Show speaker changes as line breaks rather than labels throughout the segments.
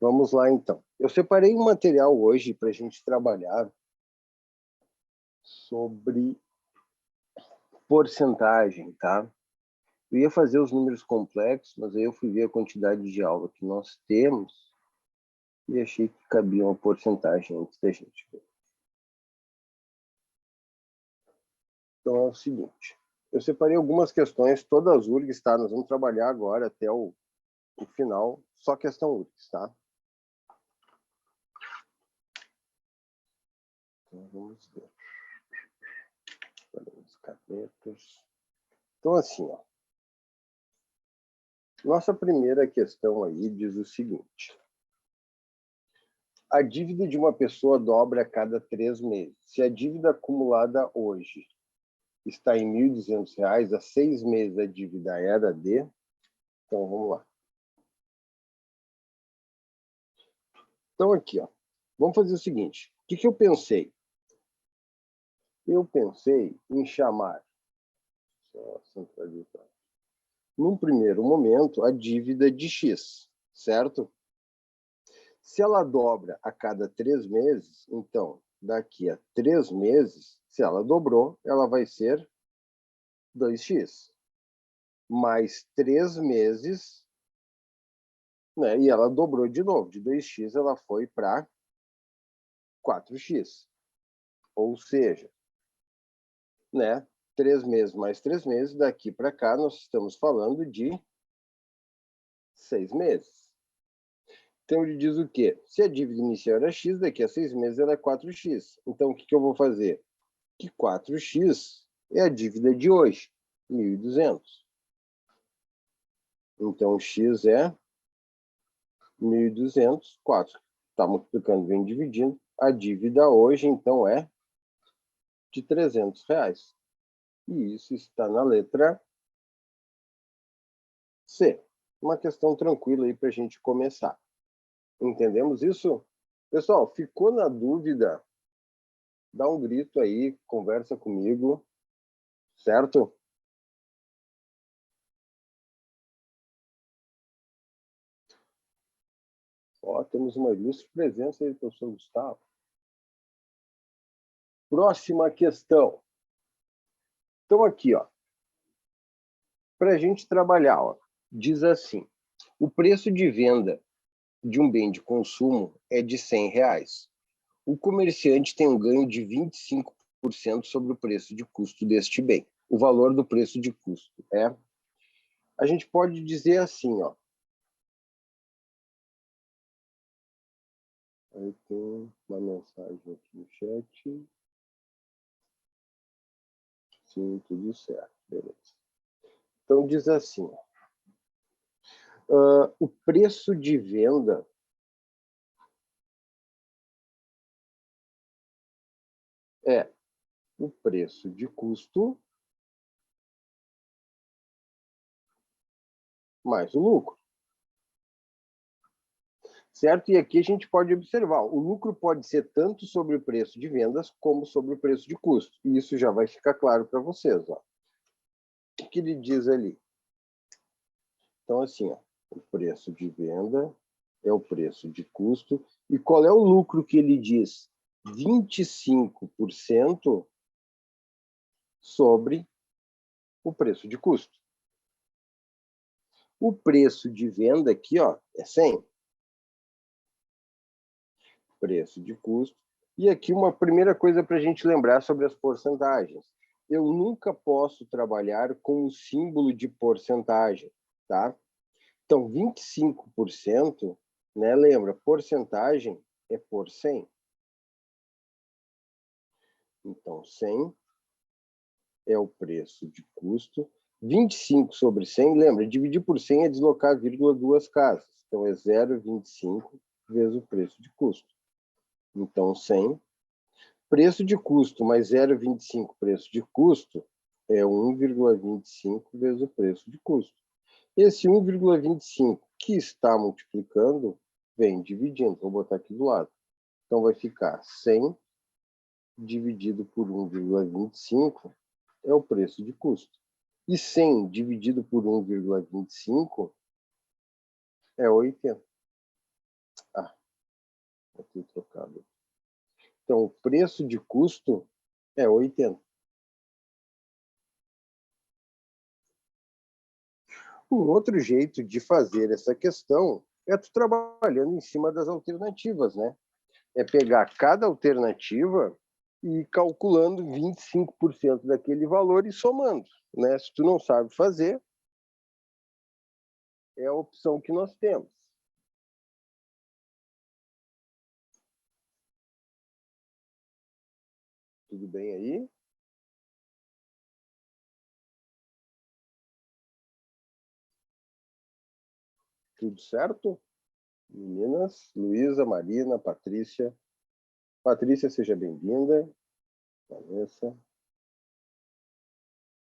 Vamos lá, então. Eu separei um material hoje para a gente trabalhar sobre porcentagem, tá? Eu ia fazer os números complexos, mas aí eu fui ver a quantidade de aula que nós temos e achei que cabia uma porcentagem antes da gente ver. Então é o seguinte, eu separei algumas questões, todas URGS, tá? Nós vamos trabalhar agora até o final, só questão URGS, tá? Então vamos ver. Os canetas. Então assim, ó. Nossa primeira questão aí diz o seguinte. A dívida de uma pessoa dobra a cada 3 meses. Se a dívida acumulada hoje está em R$ 1.200, há 6 meses a dívida era de... Então, vamos lá. Então, aqui, ó. Vamos fazer o seguinte. O que eu pensei? Eu pensei em chamar... Só centralizar. Num primeiro momento, a dívida de X, certo? Se ela dobra a cada 3 meses, então, daqui a 3 meses, se ela dobrou, ela vai ser 2x. Mais 3 meses, né? E ela dobrou de novo. De 2x, ela foi para 4x. Ou seja, né? 3 meses mais 3 meses, daqui para cá, nós estamos falando de 6 meses. Então, ele diz o quê? Se a dívida inicial era x, daqui a 6 meses ela é 4x. Então, o que eu vou fazer? Que 4x é a dívida de hoje, 1.200. Então, x é 1.200, 4. Está multiplicando, vem dividindo. A dívida hoje, então, é de R$300. E isso está na letra C. Uma questão tranquila aí para a gente começar. Entendemos isso? Pessoal, ficou na dúvida? Dá um grito aí, conversa comigo, certo? Ó, temos uma ilustre presença aí do professor Gustavo. Próxima questão. Então, aqui, ó, para a gente trabalhar, ó, diz assim, o preço de venda de um bem de consumo é de R$100. O comerciante tem um ganho de 25% sobre o preço de custo deste bem. O valor do preço de custo é... A gente pode dizer assim, ó. Aí tem uma mensagem aqui no chat. Sim, tudo certo. Beleza. Então, diz assim, o preço de venda é o preço de custo mais o lucro. Certo? E aqui a gente pode observar, o lucro pode ser tanto sobre o preço de vendas como sobre o preço de custo. E isso já vai ficar claro para vocês. Ó. O que ele diz ali? Então, assim, ó, o preço de venda é o preço de custo. E qual é o lucro que ele diz? 25% sobre o preço de custo. O preço de venda aqui, ó, é 100. Preço de custo. E aqui uma primeira coisa para a gente lembrar sobre as porcentagens. Eu nunca posso trabalhar com o símbolo de porcentagem, tá? Então, 25%, né? Lembra, porcentagem é por 100. Então, 100 é o preço de custo. 25 sobre 100, lembra, dividir por 100 é deslocar vírgula duas casas. Então, é 0,25 vezes o preço de custo. Então, 100. Preço de custo mais 0,25 preço de custo é 1,25 vezes o preço de custo. Esse 1,25 que está multiplicando, vem dividindo. Vou botar aqui do lado. Então, vai ficar 100 dividido por 1,25 é o preço de custo. E 100 dividido por 1,25 é 80. Aqui trocado. Então, o preço de custo é 80. Um outro jeito de fazer essa questão é tu trabalhando em cima das alternativas, né? É pegar cada alternativa e ir calculando 25% daquele valor e somando, né? Se tu não sabe fazer, é a opção que nós temos. Tudo bem aí? Tudo certo? Meninas, Luísa, Marina, Patrícia. Patrícia, seja bem-vinda. Vanessa.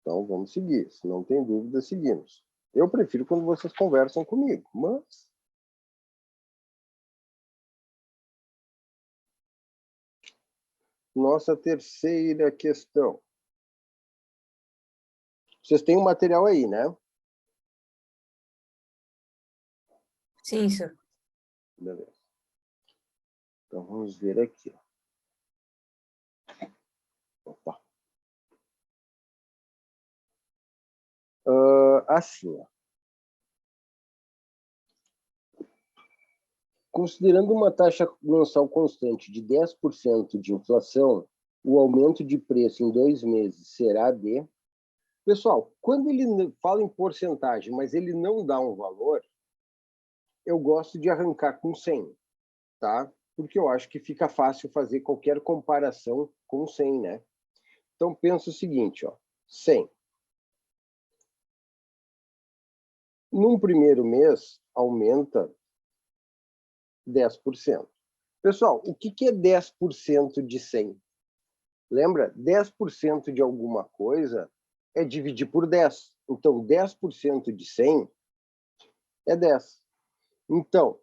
Então, vamos seguir. Se não tem dúvida, seguimos. Eu prefiro quando vocês conversam comigo, mas... Nossa terceira questão. Vocês têm o material aí, né?
Sim, senhor.
Beleza. Então, vamos ver aqui. Opa. Assim, ó. Considerando uma taxa mensal constante de 10% de inflação, o aumento de preço em 2 meses será de... Pessoal, quando ele fala em porcentagem, mas ele não dá um valor, eu gosto de arrancar com 100, tá? Porque eu acho que fica fácil fazer qualquer comparação com 100, né? Então, pensa o seguinte, ó, 100. Num primeiro mês, aumenta 10%. Pessoal, o que é 10% de 100? Lembra? 10% de alguma coisa é dividir por 10. Então, 10% de 100 é 10. Então,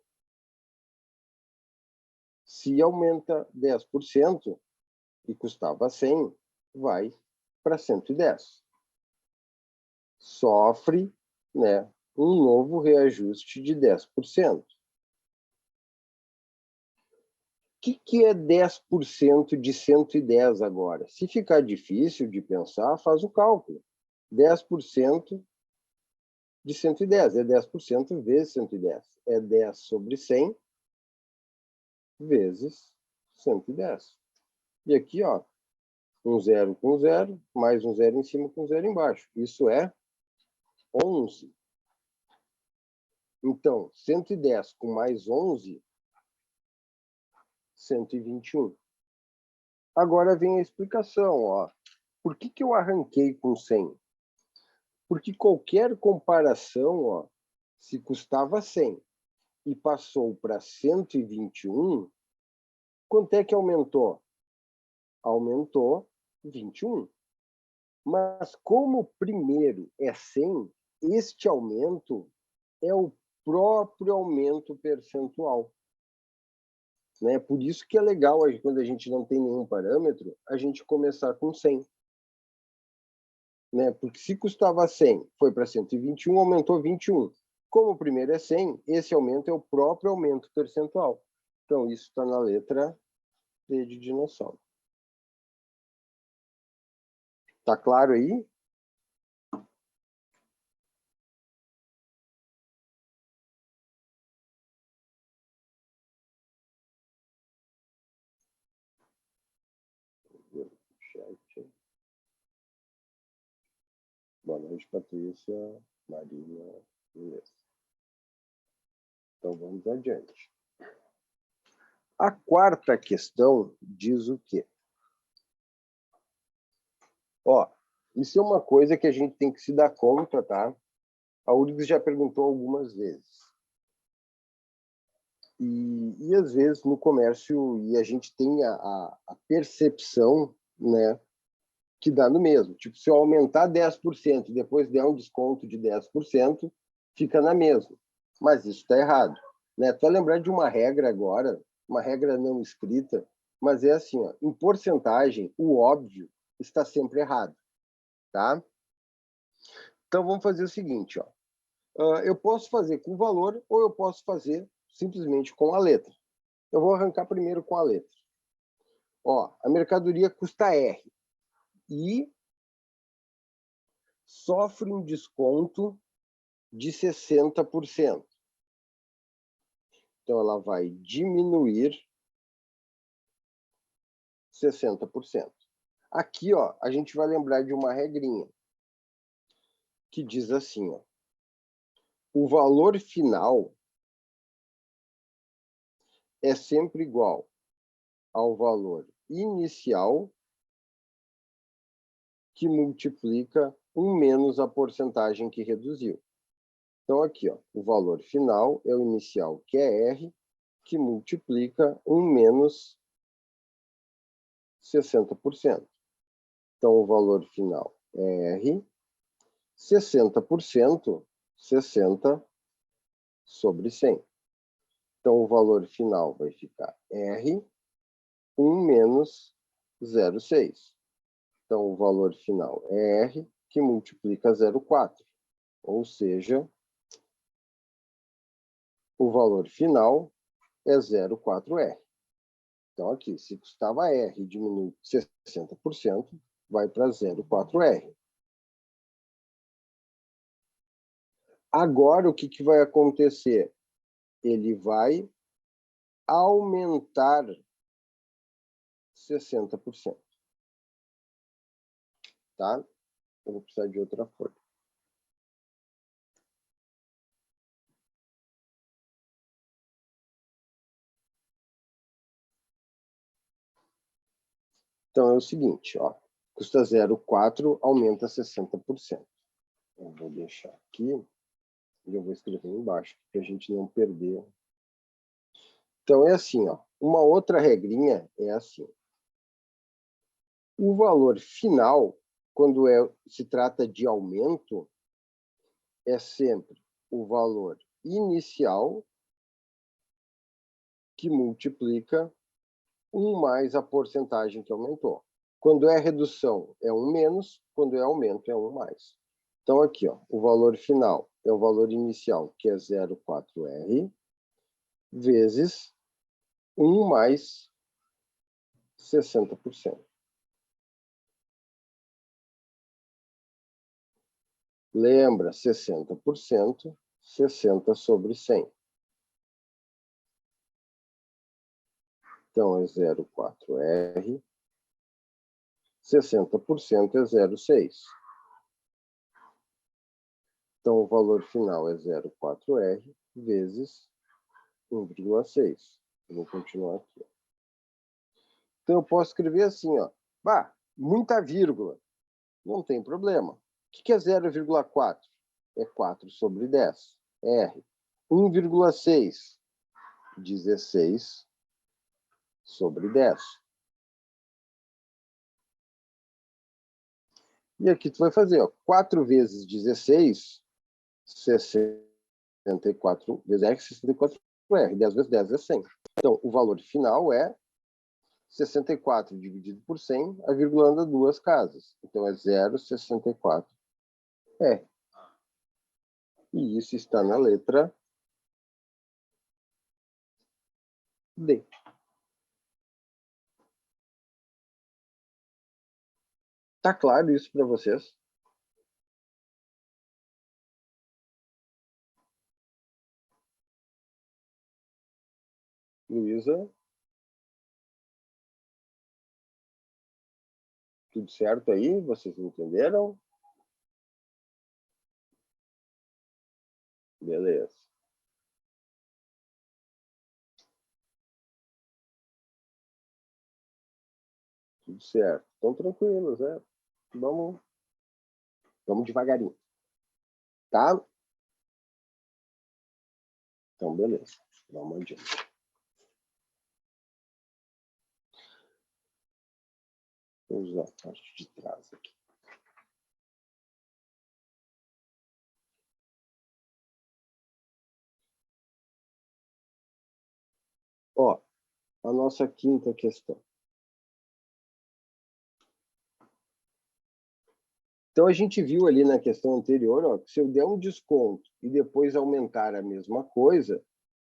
se aumenta 10% e custava 100, vai para 110. Sofre, né, um novo reajuste de 10%. O que é 10% de 110 agora? Se ficar difícil de pensar, faz o cálculo. 10% de 110 é 10% vezes 110. É 10 sobre 100 vezes 110. E aqui, ó, um zero com zero, mais um zero em cima com zero embaixo. Isso é 11. Então, 110 com mais 11, 121. Agora vem a explicação, ó. Por que eu arranquei com 100? Porque qualquer comparação, ó, se custava 100 e passou para 121, quanto é que aumentou? Aumentou 21. Mas como o primeiro é 100, este aumento é o próprio aumento percentual. Né? Por isso que é legal, quando a gente não tem nenhum parâmetro, a gente começar com 100. Né? Porque se custava 100, foi para 121, aumentou 21. Como o primeiro é 100, esse aumento é o próprio aumento percentual. Então, isso está na letra D de dinossauro. Tá claro aí? Chat. Boa noite, Patrícia, Marina, beleza. Então, vamos adiante. A quarta questão diz o quê? Ó, isso é uma coisa que a gente tem que se dar conta, tá? A URGS já perguntou algumas vezes. E às vezes no comércio, e a gente tem a percepção, né, que dá no mesmo. Tipo, se eu aumentar 10% e depois der um desconto de 10%, fica na mesma. Mas isso está errado. Né? Tu vai lembrar de uma regra agora, uma regra não escrita, mas é assim, ó, em porcentagem, o óbvio está sempre errado. Tá? Então, vamos fazer o seguinte. Ó. Eu posso fazer com valor ou eu posso fazer simplesmente com a letra. Eu vou arrancar primeiro com a letra. Ó, a mercadoria custa R e sofre um desconto de 60%. Então, ela vai diminuir 60%. Aqui, ó, a gente vai lembrar de uma regrinha que diz assim, ó, o valor final é sempre igual ao valor inicial que multiplica 1 menos a porcentagem que reduziu. Então, aqui, ó, o valor final é o inicial, que é R, que multiplica 1 menos 60%. Então, o valor final é R, 60%, 60 sobre 100. Então, o valor final vai ficar R, 1 menos 0,6. Então, o valor final é R, que multiplica 0,4. Ou seja, o valor final é 0,4R. Então, aqui, se custava R, diminui 60%, vai para 0,4R. Agora, o que vai acontecer? Ele vai aumentar 60%. Tá? Eu vou precisar de outra folha. Então, é o seguinte, ó, custa 0,4, aumenta 60%. Eu vou deixar aqui e eu vou escrever embaixo, para a gente não perder. Então, é assim, ó, uma outra regrinha é assim. O valor final, quando se trata de aumento, é sempre o valor inicial que multiplica 1 mais a porcentagem que aumentou. Quando é redução, é 1 menos. Quando é aumento, é 1 mais. Então, aqui, ó, o valor final é o valor inicial, que é 0,4R, vezes 1 mais 60%. Lembra, 60%, 60 sobre 100. Então, é 0,4R. 60% é 0,6. Então, o valor final é 0,4R vezes 1,6. Eu vou continuar aqui. Então, eu posso escrever assim, ó. Bah, muita vírgula. Não tem problema. O que é 0,4? É 4 sobre 10. R. 1,6. 16 sobre 10. E aqui tu vai fazer, ó, 4 vezes 16, 64 vezes R, 64R. 10 vezes 10 é 100. Então, o valor final é 64 dividido por 100, a vírgula anda 2 casas. Então, é 0,64R. E isso está na letra D. Tá claro isso para vocês? Luísa? Tudo certo aí? Vocês entenderam? Beleza. Tudo certo. Estão tranquilos, né? Vamos devagarinho. Tá? Então, beleza. Vamos adiante. Vou usar a parte de trás aqui. Ó, a nossa quinta questão. Então, a gente viu ali na questão anterior, ó, que se eu der um desconto e depois aumentar a mesma coisa,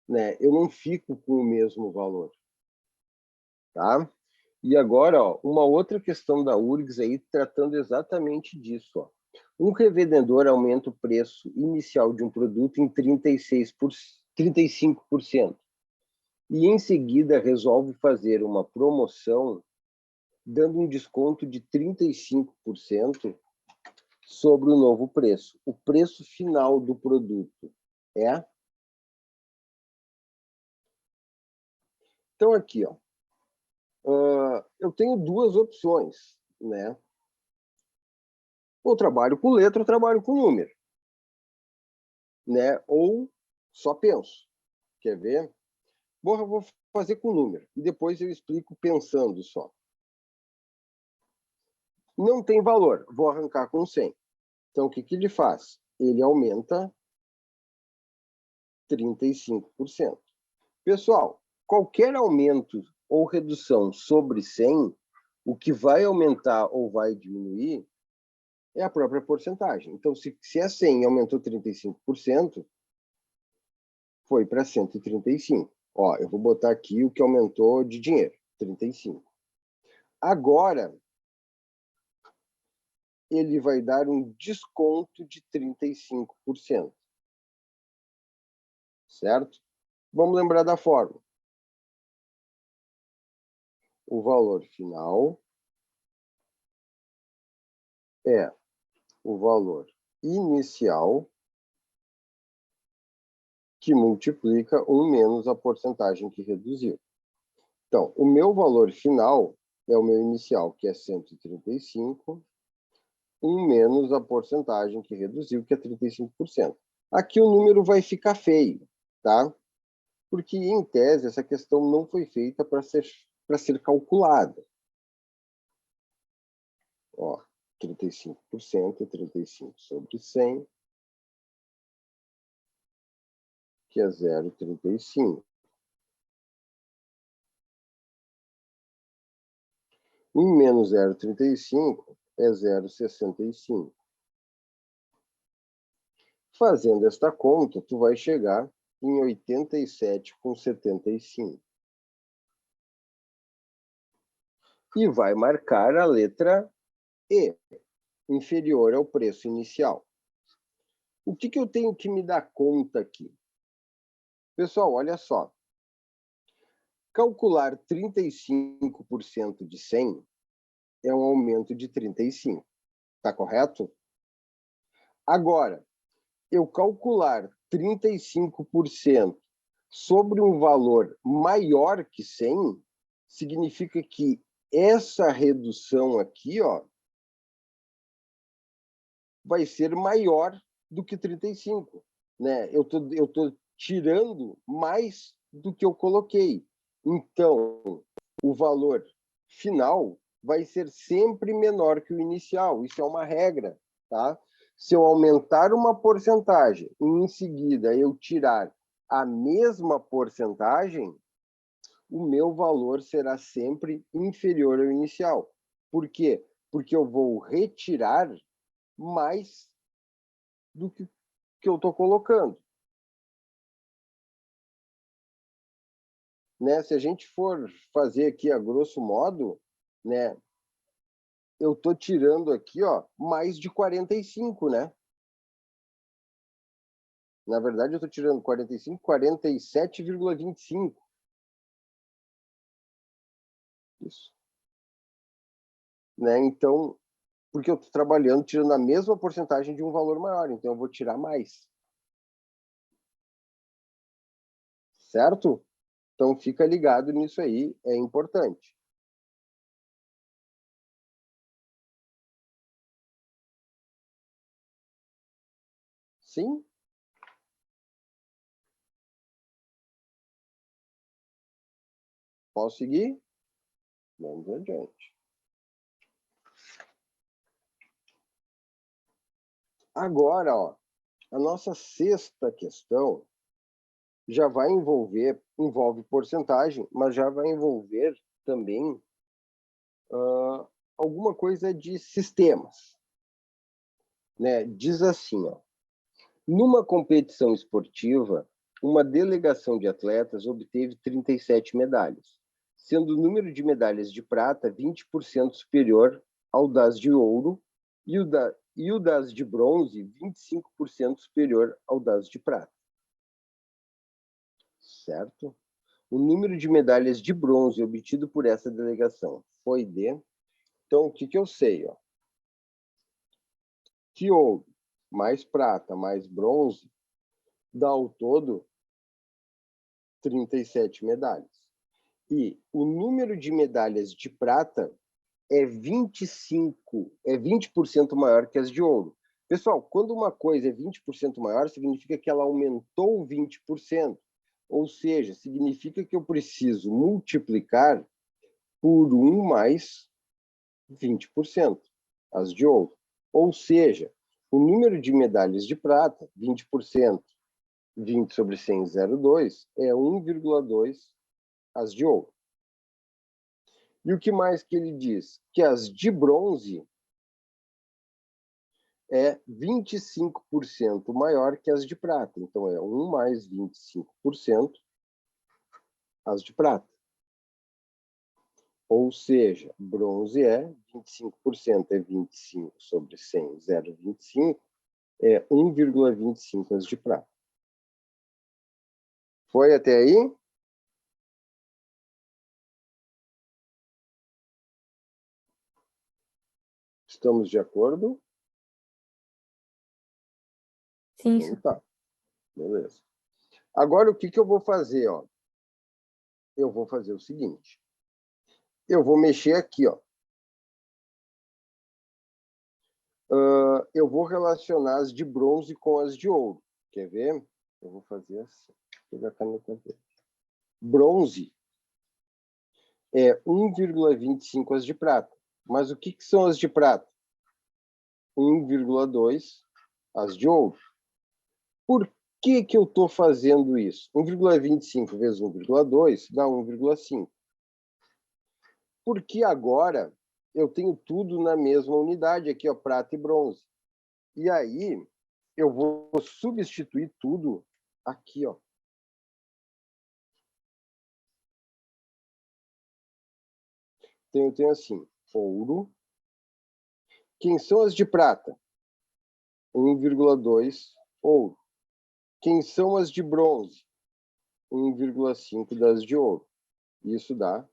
né? Eu não fico com o mesmo valor, tá? E agora, ó, uma outra questão da URGS aí, tratando exatamente disso, ó. Um revendedor aumenta o preço inicial de um produto em 35%, e em seguida resolve fazer uma promoção dando um desconto de 35% sobre o novo preço. O preço final do produto é... Então, aqui, ó, eu tenho duas opções, né? Ou trabalho com letra, ou trabalho com número, né? Ou só penso. Quer ver? Bom, eu vou fazer com número, e depois eu explico pensando só. Não tem valor, vou arrancar com 100. Então, o que ele faz? Ele aumenta 35%. Pessoal, qualquer aumento ou redução sobre 100, o que vai aumentar ou vai diminuir é a própria porcentagem. Então, se é 100 e aumentou 35%, foi para 135. Ó, eu vou botar aqui o que aumentou de dinheiro, 35. Agora, ele vai dar um desconto de 35%. Certo? Vamos lembrar da fórmula. O valor final é o valor inicial que multiplica 1 menos a porcentagem que reduziu. Então, o meu valor final é o meu inicial, que é 135, 1 menos a porcentagem que reduziu, que é 35%. Aqui o número vai ficar feio, tá? Porque, em tese, essa questão não foi feita para ser calculada. Ó, 35%, 35 sobre 100, que é 0,35. 1 menos 0,35 é 0,65. Fazendo esta conta, tu vai chegar em 87,75. E vai marcar a letra E, inferior ao preço inicial. O que eu tenho que me dar conta aqui? Pessoal, olha só. Calcular 35% de 100 é um aumento de 35. Tá correto? Agora, eu calcular 35% sobre um valor maior que 100, significa que essa redução aqui, ó, vai ser maior do que 35, né? Eu tô tirando mais do que eu coloquei. Então, o valor final vai ser sempre menor que o inicial. Isso é uma regra, tá? Se eu aumentar uma porcentagem e em seguida eu tirar a mesma porcentagem, o meu valor será sempre inferior ao inicial. Por quê? Porque eu vou retirar mais do que eu estou colocando. Né? Se a gente for fazer aqui a grosso modo, né, eu estou tirando aqui, ó, mais de 45, né? Na verdade, eu estou tirando 45, 47,25. Isso. Né? Então, porque eu estou trabalhando, tirando a mesma porcentagem de um valor maior, então eu vou tirar mais. Certo? Então, fica ligado nisso aí, é importante. Sim? Posso seguir? Vamos adiante. Agora, ó, a nossa sexta questão já vai envolve porcentagem, mas já vai envolver também alguma coisa de sistemas. Né? Diz assim, ó, numa competição esportiva, uma delegação de atletas obteve 37 medalhas, sendo o número de medalhas de prata 20% superior ao das de ouro e o das de bronze 25% superior ao das de prata. Certo? O número de medalhas de bronze obtido por essa delegação foi de... Então, o que eu sei? Ó? Que ouro mais prata mais bronze dá ao todo 37 medalhas. E o número de medalhas de prata é 20% maior que as de ouro. Pessoal, quando uma coisa é 20% maior, significa que ela aumentou 20%. Ou seja, significa que eu preciso multiplicar por 1 mais 20%, as de ouro. Ou seja, o número de medalhas de prata, 20%, 20 sobre 100, 0,2, é 1,2 as de ouro. E o que mais que ele diz? Que as de bronze é 25% maior que as de prata. Então, é 1 mais 25% as de prata. Ou seja, bronze é 25%, é 25 sobre 100, 0,25, é 1,25 as de prata. Foi até aí? Estamos de acordo?
Sim,
Então tá, beleza. Agora, o que eu vou fazer? Ó? Eu vou fazer o seguinte. Eu vou mexer aqui. Ó. Eu vou relacionar as de bronze com as de ouro. Quer ver? Eu vou fazer assim. Vou pegar a caneta verde. Bronze é 1,25 as de prata. Mas o que são as de prata? 1,2 as de ouro. Por que eu estou fazendo isso? 1,25 vezes 1,2 dá 1,5. Porque agora eu tenho tudo na mesma unidade, aqui, ó, prata e bronze. E aí eu vou substituir tudo aqui, ó. Então, eu tenho assim, ouro. Quem são as de prata? 1,2 ouro. Quem são as de bronze? 1,5 das de ouro. Isso dá,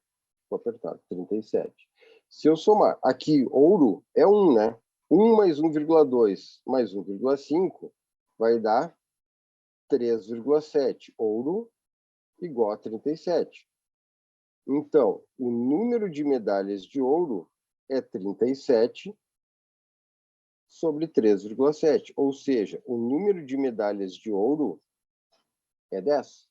vou apertar, 37. Se eu somar, aqui, ouro é 1, né? 1 mais 1,2 mais 1,5 vai dar 3,7. Ouro igual a 37. Então, o número de medalhas de ouro é 37 sobre 3,7. Ou seja, o número de medalhas de ouro é 10.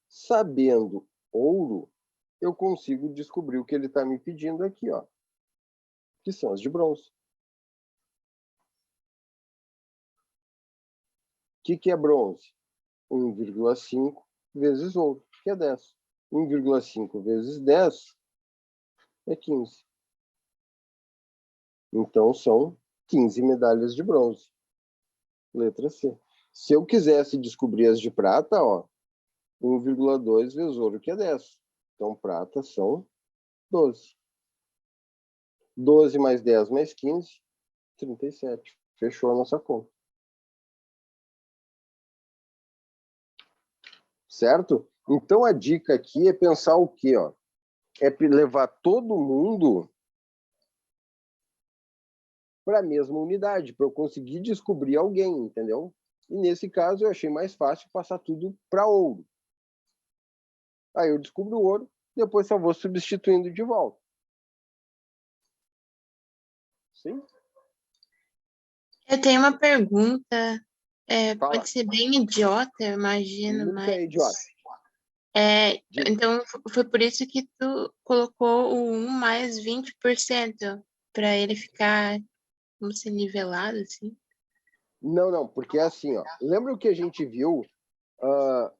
Sabendo ouro, eu consigo descobrir o que ele está me pedindo aqui, ó, que são as de bronze. O que é bronze? 1,5 vezes ouro, que é 10. 1,5 vezes 10 é 15. Então, são 15 medalhas de bronze. Letra C. Se eu quisesse descobrir as de prata, ó, 1,2 vezes ouro, que é 10. Então, prata são 12. 12 mais 10 mais 15, 37. Fechou a nossa conta. Certo? Então, a dica aqui é pensar o quê? Ó? É levar todo mundo para a mesma unidade, para eu conseguir descobrir alguém, entendeu? E nesse caso, eu achei mais fácil passar tudo para ouro. Aí eu descubro o ouro, depois só vou substituindo de volta. Sim?
eu tenho uma pergunta.
Fala.
Pode ser bem idiota, eu imagino,
Nunca é
mas.
idiota.
Então, foi por isso que tu colocou o 1 mais 20%, para ele ficar, como se nivelado, assim.
Não, porque é assim, ó. Lembra o que a gente viu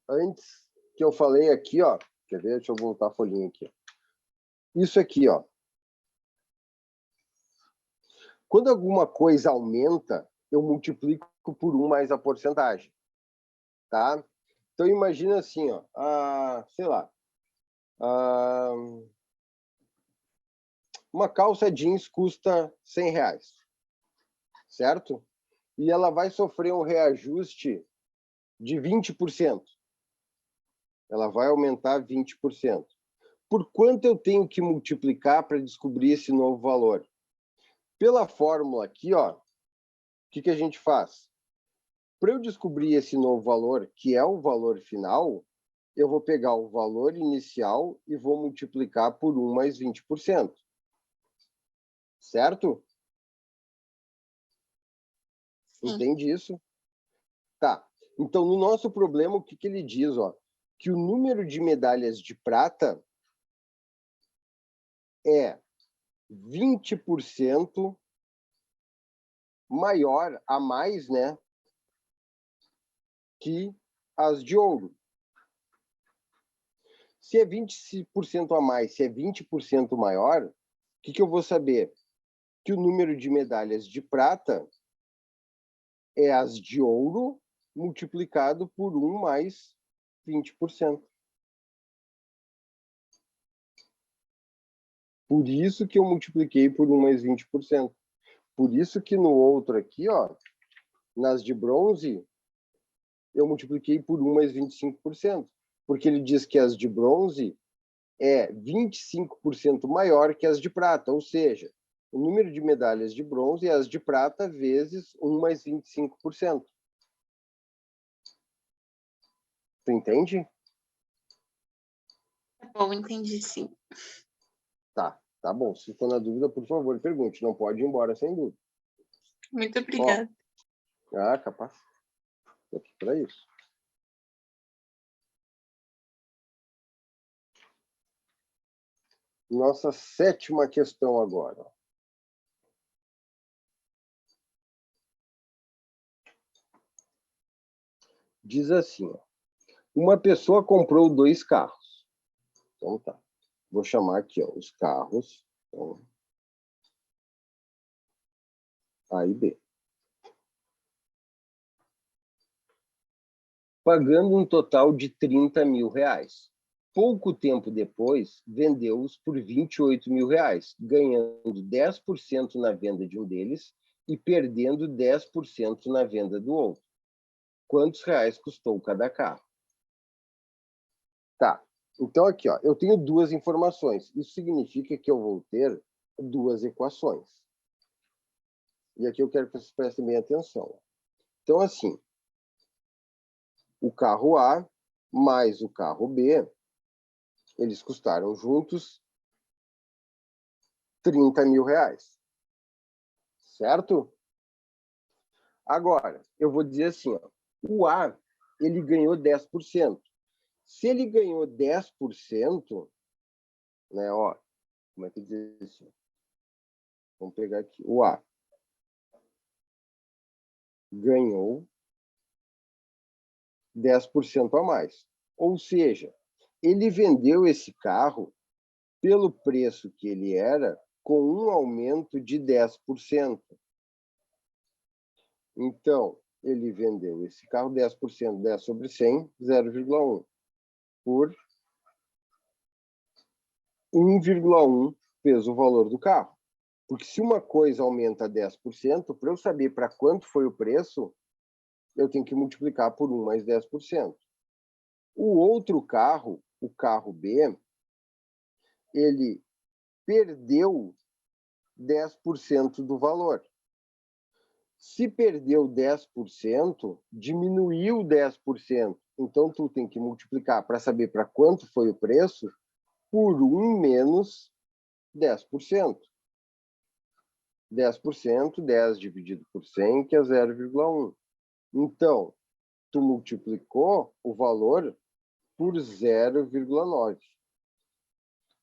antes que eu falei aqui, ó? Quer ver? Deixa eu voltar a folhinha aqui. Isso aqui, ó. Quando alguma coisa aumenta, eu multiplico por 1 mais a porcentagem. tá? Então, imagina assim, ó, sei lá, uma calça jeans custa R$100, certo? E ela vai sofrer um reajuste de 20%. Ela vai aumentar 20%. Por quanto eu tenho que multiplicar para descobrir esse novo valor? Pela fórmula aqui, ó, o que a gente faz? Para eu descobrir esse novo valor, que é o valor final, eu vou pegar o valor inicial e vou multiplicar por 1 mais 20%. Certo?
Sim.
Entende isso? Tá. Então, no nosso problema, o que ele diz? Ó, que o número de medalhas de prata é 20% maior a mais, né, que as de ouro. Se é 20% a mais, se é 20% maior, o que eu vou saber? Que o número de medalhas de prata é as de ouro multiplicado por 1 mais 20%. Por isso que eu multipliquei por 1 mais 20%. Por isso que no outro aqui, ó, nas de bronze, eu multipliquei por 1 mais 25%. Porque ele diz que as de bronze é 25% maior que as de prata, ou seja, o número de medalhas de bronze é as de prata vezes 1 mais 25%. Tu entende?
Tá bom, entendi sim.
Tá bom. Se for na dúvida, por favor, pergunte. Não pode ir embora sem dúvida.
Muito obrigada.
Capaz. Estou aqui para isso. Nossa 7ª questão agora. Diz assim, ó, uma pessoa comprou 2 carros. Então tá. Vou chamar aqui, ó, os carros. Então, A e B. Pagando um total de R$30 mil. Pouco tempo depois, vendeu-os por R$28 mil, ganhando 10% na venda de um deles e perdendo 10% na venda do outro. Quantos reais custou cada carro? Tá. Então, aqui, ó, eu tenho 2 informações. Isso significa que eu vou ter 2 equações. E aqui eu quero que vocês prestem bem atenção. Então, assim, o carro A mais o carro B, eles custaram juntos R$30 mil. Certo? Agora, eu vou dizer assim, ó, o A, ele ganhou 10%. Se ele ganhou 10%, né, ó, como é que diz isso? Vamos pegar aqui. O A ganhou 10% a mais. Ou seja, ele vendeu esse carro pelo preço que ele era, com um aumento de 10%. Então, ele vendeu esse carro 10%, 10 sobre 100, 0,1, por 1,1 vezes o valor do carro. Porque se uma coisa aumenta 10%, para eu saber para quanto foi o preço, eu tenho que multiplicar por 1 mais 10%. O outro carro, o carro B, ele perdeu 10% do valor. Se perdeu 10%, diminuiu 10%. Então, tu tem que multiplicar para saber para quanto foi o preço por 1 menos 10%. 10%, 10 dividido por 100, que é 0,1. Então, tu multiplicou o valor por 0,9.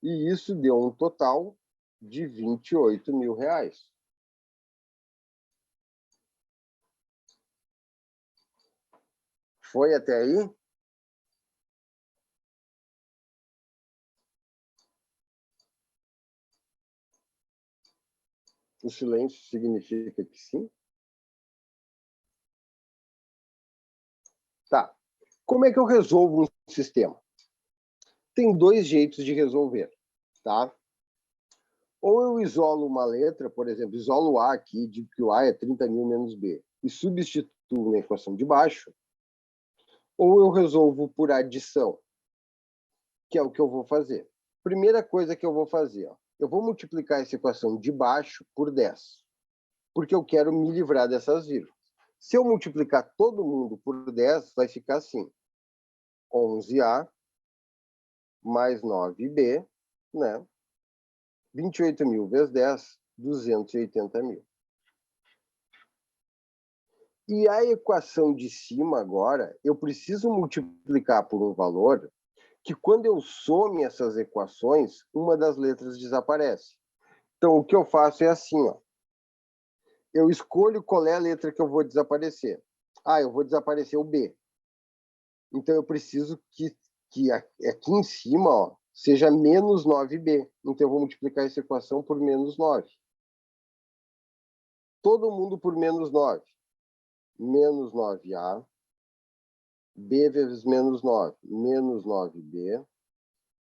E isso deu um total de R$28 mil. Foi até aí? O silêncio significa que sim? Tá. Como é que eu resolvo um sistema? Tem dois jeitos de resolver, tá? Ou eu isolo uma letra, por exemplo, isolo o A aqui, digo que o A é 30.000 menos B, e substituo na equação de baixo, ou eu resolvo por adição, que é o que eu vou fazer. Primeira coisa que eu vou fazer, ó, eu vou multiplicar essa equação de baixo por 10, porque eu quero me livrar dessas vírgulas. Se eu multiplicar todo mundo por 10, vai ficar assim, 11A mais 9B, né? 28.000 vezes 10, 280.000. E a equação de cima agora, eu preciso multiplicar por um valor que quando eu some essas equações, uma das letras desaparece. Então, o que eu faço é assim, ó. Eu escolho qual é a letra que eu vou desaparecer. Ah, eu vou desaparecer o B. Então, eu preciso que aqui em cima, ó, seja menos 9B. Então, eu vou multiplicar essa equação por menos 9. Todo mundo por menos 9. Menos 9A. B vezes menos 9. Menos 9B.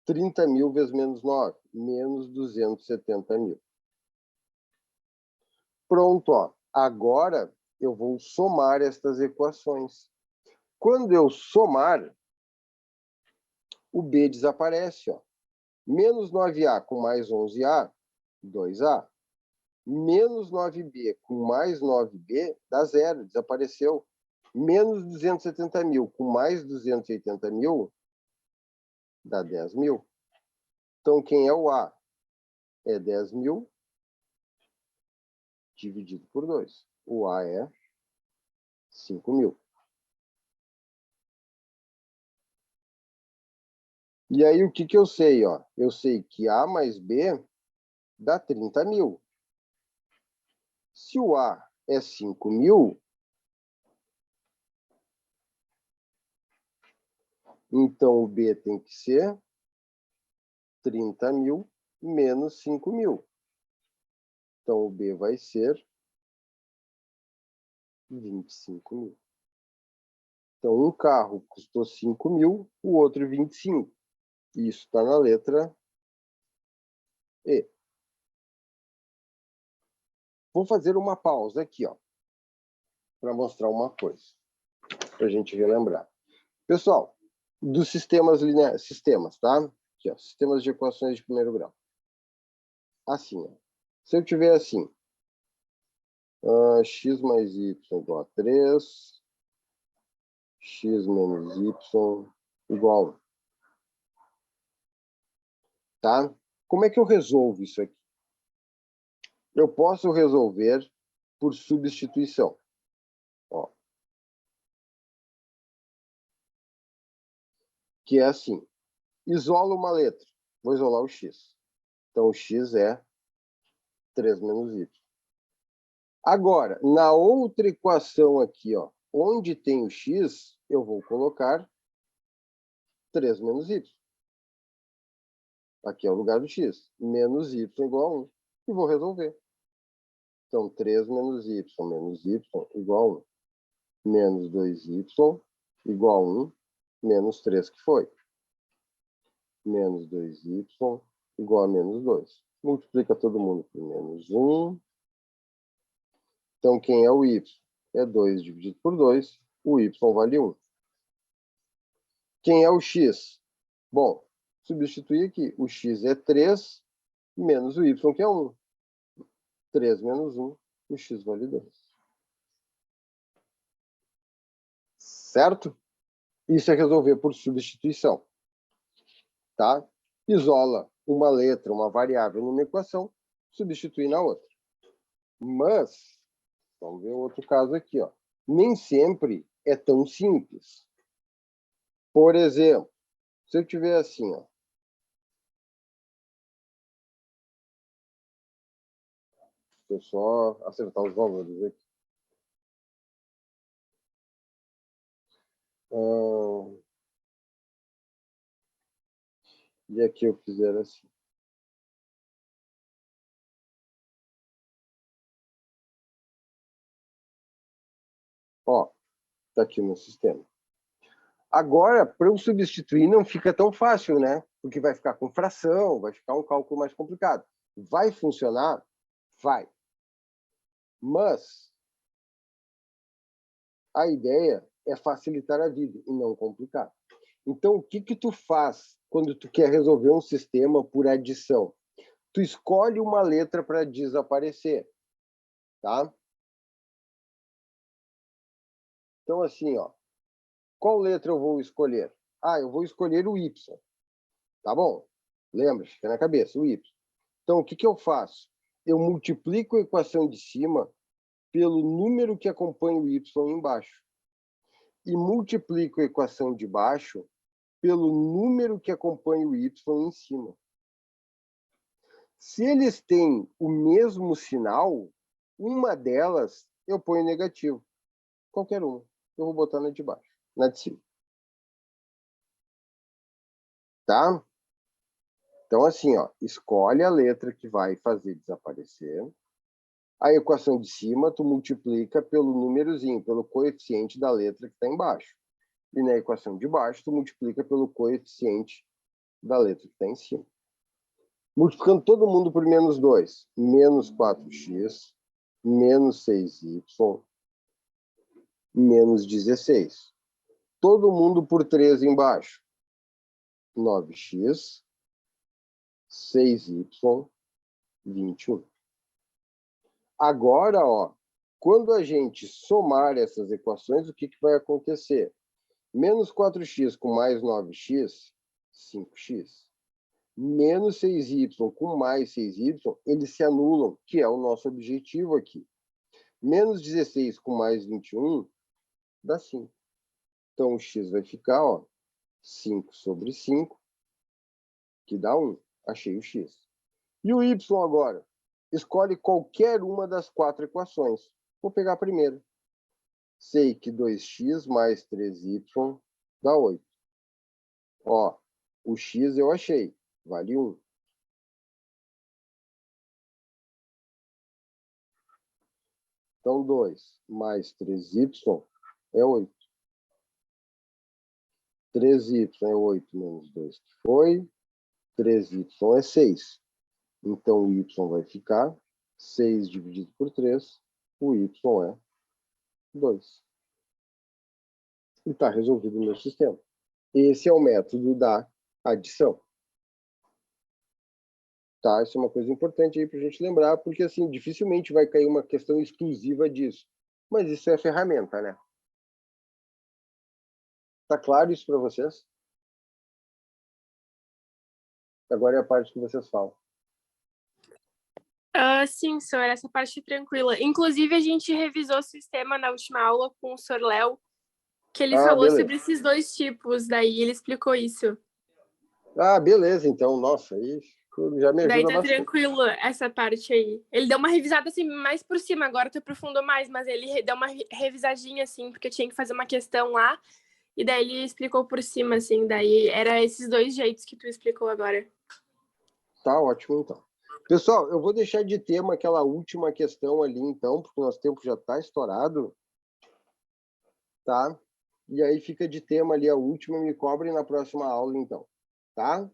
30.000 vezes menos 9. Menos 270.000. Pronto, ó. Agora eu vou somar estas equações. Quando eu somar, o B desaparece, ó. Menos 9A com mais 11A, 2A. Menos 9B com mais 9B dá zero, desapareceu. Menos 270.000 com mais 280.000 dá 10.000. Então, quem é o A? É 10.000 dividido por 2. O A é 5.000. E aí, o que eu sei? Ó? Eu sei que A mais B dá 30.000. Se o A é 5.000, então o B tem que ser 30.000 menos 5.000. Então, o B vai ser 25.000. Então, um carro custou 5.000, o outro 25. Isso está na letra E. Vou fazer uma pausa aqui, ó, para mostrar uma coisa, para a gente relembrar. Pessoal, dos sistemas lineares, tá? Aqui, ó, sistemas de equações de primeiro grau. Assim, ó. Se eu tiver assim, x mais y igual a 3, x menos y igual a 1. Tá? Como é que eu resolvo isso aqui? Eu posso resolver por substituição. Ó. Que é assim, isola uma letra, vou isolar o x. Então, o x é 3 menos y. Agora, na outra equação aqui, ó, onde tem o x, eu vou colocar 3 menos y. Aqui é o lugar do x. Menos y igual a 1. E vou resolver. Então, 3 menos y igual a 1. Menos 2y igual a 1. Menos 3 que foi. Menos 2y igual a menos 2. Multiplica todo mundo por menos 1. Então, quem é o y? É 2 dividido por 2. O y vale 1. Quem é o x? Bom, substituir aqui. O x é 3 menos o y, que é 1. 3 menos 1, o x vale 2. Certo? Isso é resolver por substituição. Tá? Isola uma letra, uma variável numa equação, substitui na outra. Mas, vamos ver outro caso aqui, ó. Nem sempre é tão simples. Por exemplo, se eu tiver assim, ó. Deixa eu só acertar os valores aqui. E aqui eu fizer assim. Ó, tá aqui no sistema. Agora, para eu substituir, não fica tão fácil, né? Porque vai ficar com fração, vai ficar um cálculo mais complicado. Vai funcionar? Vai. Mas a ideia é facilitar a vida e não complicar. Então, o que tu faz quando tu quer resolver um sistema por adição? Tu escolhe uma letra para desaparecer, tá? Então, assim, ó, qual letra eu vou escolher? Ah, eu vou escolher o Y. Tá bom? Lembra, fica na cabeça, o Y. Então, o que eu faço? Eu multiplico a equação de cima pelo número que acompanha o Y embaixo. E multiplico a equação de baixo pelo número que acompanha o Y em cima. Se eles têm o mesmo sinal, uma delas eu ponho negativo. Qualquer uma. Eu vou botar na de baixo, na de cima. Tá? Então, assim, ó, escolhe a letra que vai fazer desaparecer. A equação de cima, tu multiplica pelo númerozinho, pelo coeficiente da letra que está embaixo. E na equação de baixo, tu multiplica pelo coeficiente da letra que está em cima. Multiplicando todo mundo por menos 2. Menos 4x, menos 6y, menos 16. Todo mundo por 3 embaixo. 9x, 6y, 21. Agora, ó, quando a gente somar essas equações, o que vai acontecer? Menos 4x com mais 9x, 5x. Menos 6y com mais 6y, eles se anulam, que é o nosso objetivo aqui. Menos 16 com mais 21, dá 5. Então, o x vai ficar, ó, 5 sobre 5, que dá 1. Achei o x. E o y agora? Escolhe qualquer uma das 4 equações. Vou pegar a primeira. Sei que 2x mais 3y dá 8. Ó, o x eu achei. Vale 1. Então, 2 mais 3y é 8. 3y é 8 menos 2, que foi. 3y é 6. Então, o y vai ficar 6 dividido por 3. O y é 2. E está resolvido o meu sistema. Esse é o método da adição. Tá? Isso é uma coisa importante aí para a gente lembrar, porque assim, dificilmente vai cair uma questão exclusiva disso. Mas isso é ferramenta, né? Tá claro isso para vocês? Agora é a parte que vocês falam.
Sim, senhor, essa parte tranquila. Inclusive, a gente revisou o sistema na última aula com o senhor Léo, que ele falou
beleza.
sobre esses dois tipos, daí ele explicou isso.
Beleza, então, nossa, aí já me ajuda
daí tá
bastante.
Tranquilo essa parte aí. Ele deu uma revisada assim mais por cima, agora tu aprofundou mais, mas ele deu uma revisadinha assim, porque tinha que fazer uma questão lá, e daí ele explicou por cima, assim, daí era esses dois jeitos que tu explicou agora.
Tá ótimo, então. Pessoal, eu vou deixar de tema aquela última questão ali, então, porque o nosso tempo já está estourado, tá? E aí fica de tema ali a última, me cobrem na próxima aula, então, tá?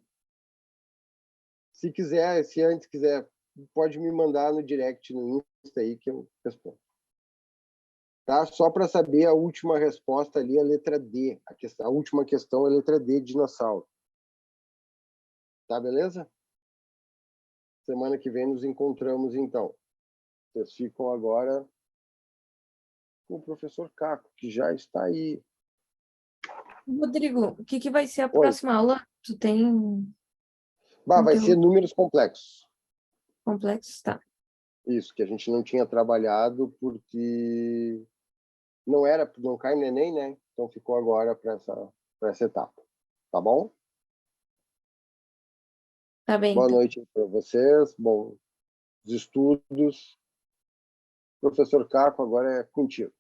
Se quiser, se antes quiser, pode me mandar no direct no Insta aí que eu respondo. Tá? Só para saber a última resposta ali, a letra D. A última questão é a letra D de dinossauro. Tá, beleza? Semana que vem nos encontramos, então. Vocês ficam agora com o professor Caco, que já está aí.
Rodrigo, o que vai ser a próxima aula? Tu tem
vai ser números complexos.
Complexos, tá.
Isso, que a gente não tinha trabalhado porque não cai no Enem, né? Então ficou agora para essa etapa. Tá bom?
Tá bem.
Boa
então.
noite para vocês, bons estudos. Professor Caco, agora é contigo.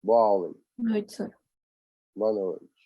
Boa aula.
Boa noite, senhor.
Boa noite.